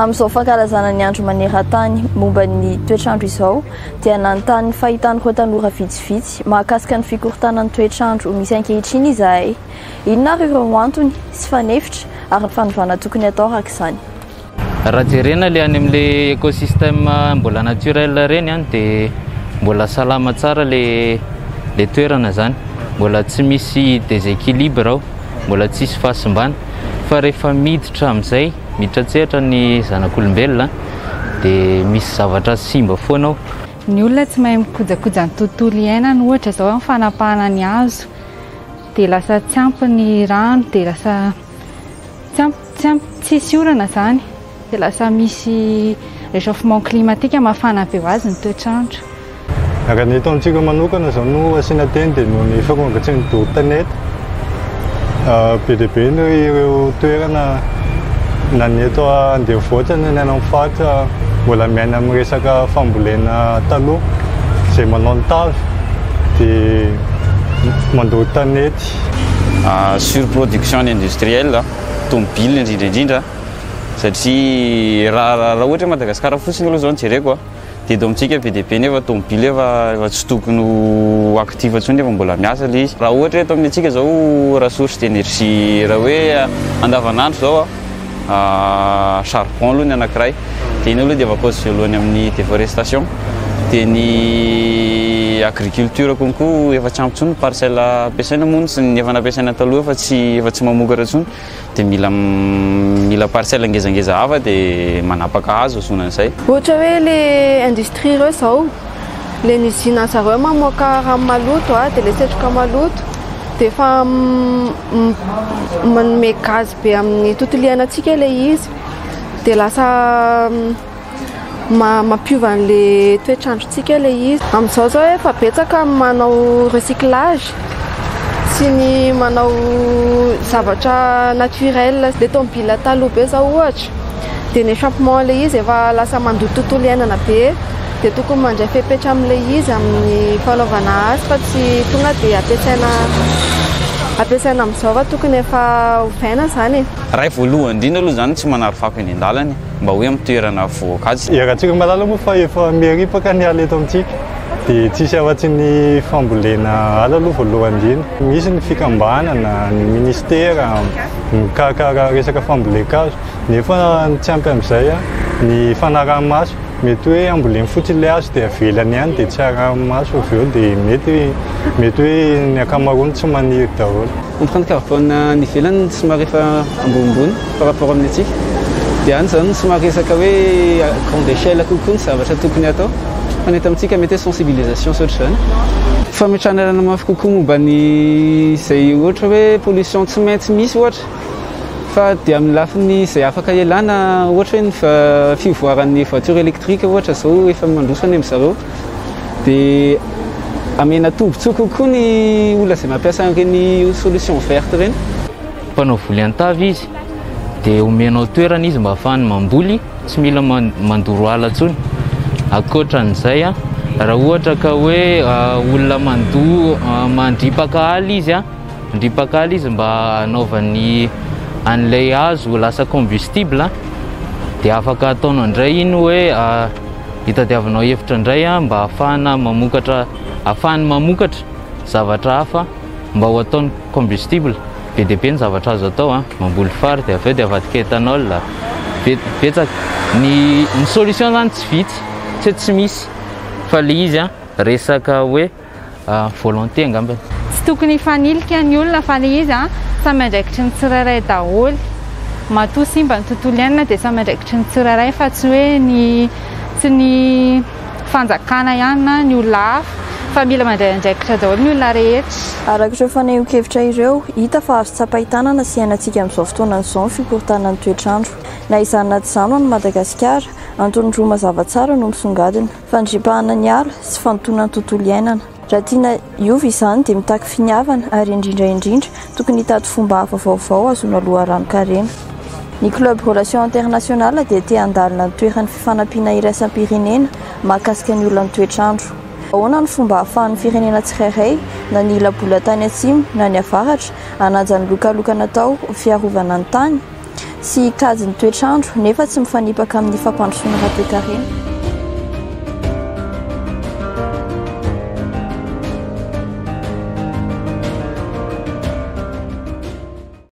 Amin'izao fankalazana ny andro maneran-tany momba ny toetrandro izao dia nanontany fahitan'ireo tanora vitsivitsy mahakasika ny fikorontanan'ny toetrandro misy ankehitriny izahay. Inona ary ireo antony sy fanefitra ary ny fanovana tokony atao arak'izany. Raha jerena ilay any amin'ilay écosystème mbola naturel reny dia mbola salama tsara le toerana zany, mbola tsy misy déséquilibre ao, mbola tsisy fahasimbana. Fa rehefa miditra amin'izay, miditra tsehatra ny zanak'olombelona dia misy zavatra simba foana ao. Ny olona tsy mahay mikojakoja ny tontolo iainana, ohatra izao amin'ny fanapahana ny hazo dia lasa tsy ampy ny rano, dia lasa tsisy orana zany, dia lasa misy réchauffement climatique, mafana be ho azy ny toetrandro. Raha ny eto amintsika manokana izao no asiana teny dia noho ny fakongatsian'ny doro-tanety be dia be ireo toerana na ny eto andrenivohitra na ny any amin'ny faritra mbola miaina amin'ny resaka fambolena taloha izay manao ny tavy dia mandoro tanety. Surproduction industrielle, tomobile indrindra satria raha ohatra Madagasikara fotsiny aloha izao no jereko dia eto amintsika be dia be nefa tomobile efa tsy tokony ho active intsony nefa mbola miasa ilay izy. Raha ohatra eto amintsika izao ressource d'énergie raha hoe andavanandro izao charbon aloha ny anankiray, dia iny aloha dia avapaozy voalohany amin'ny déforestation, dia ny agriculture konko efa tsy ampy intsony parcelle ampiasaina moa ny efa nampiasaina taloha efa tsy mamokatra intsony, dia mila parcelle ngezangeza hafa dia manapaka hazo zonan'izay. Ohatra hoe le industrie ireo izao, le ny usine zareo mamoaka rano maloto dia le setroka maloto dia efa manome gaz be amin'ny tontolo iainantsika ilay izy, dia lasa mampiova an'ilay toetrandrontsika ilay izy. Amin'izao zao efa betsaka manao recyclage sy ny manao zavatra naturel. Le tomobile taloha be zao ohatra dia ny échappement ilay izy efa lasa mandoto tontolo iainana be, dia tokony mandray fepetra amin'ilay izy amin'ny fanaovana azy fa tsy tonga dia ampiasaina amin'izao fa tokony efa ovaina zany. Raha voalohany indrindra aloha zany tsy manary fako eny an-dalana mba hoe amin'ny toerana voankazo. Rahantsika malala moa fa efa miaripaka ny ala eto amintsika dia tsisy afa-tsy ny fambolena ala aloha voalohany indrindra. Misy ny fikambanana, ny ministera mikarakara resaka fambolem-kazo, nefa tsy ampy amin'izay ny fanaraha-maso. Mety hoe amboleny fotsiny ilay hazo dia avelany ihany dia tsy araha-maso avy eo dia mety hoe ny ankamaroany tsy maniry daholo. Empreinte carbone ny ivelany somary efa ambonimbony par rapport amin'ny atsika, dia any zany somary resaka hoe grande échelle kokoa ny zavatra tokony atao, fa ny eto amintsika mety hoe sensibilisation sy ohatr'izany. Fametrahana mafy kokoa momba ny izay ohatra hoe pollution tsy maintsy misy ohatra, fa dia amin'ny lafiny izay afaka ialana, ohatra hoe ny fivoaran'ny voiture électrique ohatra izao efa mandrosany amin'ny zareo, dia amena tombontsy kokoa ny olona izay mampiasa ireny solution verte ireny. Mpanao voly an-tavy izy dia omenao toerana izy mba ahafahany mamboly, tsy mila mandoro ala intsony. Ankoatran'izay raha ohatra ka hoe olona mandripaka ala izy mba hanaovany an'ilay hazo lasa combustible dia afaka ataonao indray iny hoe hitadiavanao hevitra indray mba ahafahany mamokatra zavatra hafa mba ho ataony combustible. Be dia be ny zavatra azo atao mamboly fary dia avy eo dia avadika éthanol, betsaka ny solution zany tsy vitsy tsy misy fa le izy resaka hoe volonté angambany. Tsy tokony fanilika ny olona fa le izy samy andraikitry ny tsirairay daholo, matoa simba ny tontolo iainana dia samy andraikitry ny tsirairay fa tsy hoe tsy ny fanjakana ihany na ny olona hafa, fa mila mandray andraikitra daholo ny olona rehetra. Arak'ireo fanehoan-kevitra ireo, hita fa azo tsapahitanana sy iainantsika amin'izao fotoana izao ny fikorontanan'ny toetrandro. Na izany na tsy izany ho an'i Madagasikara, antony roa mazava tsara no misongadina: fandripahana ny ala sy fanontonana ny tontolo iainana. Raha tiana hiova izany dia mitaky finiavana ary indrindra tokony hitady fomba hafa vaovao azonao aloharano-karena. Ny club relation internationale dia te handalina ny toeran'ny fifanampiana iraisam-pirenena mahakasika ny olona ny toetrandro. Ahoana ny fomba ahafahan'ny firenena tsirairay na ny ilabola tany atsimo na ny avaratra hananja ny lokalokana atao fiarovana ny tany? sy kajiny toetrandro nefa tsy mifanipaka amin'ny fampandrosoana raha-toekarena.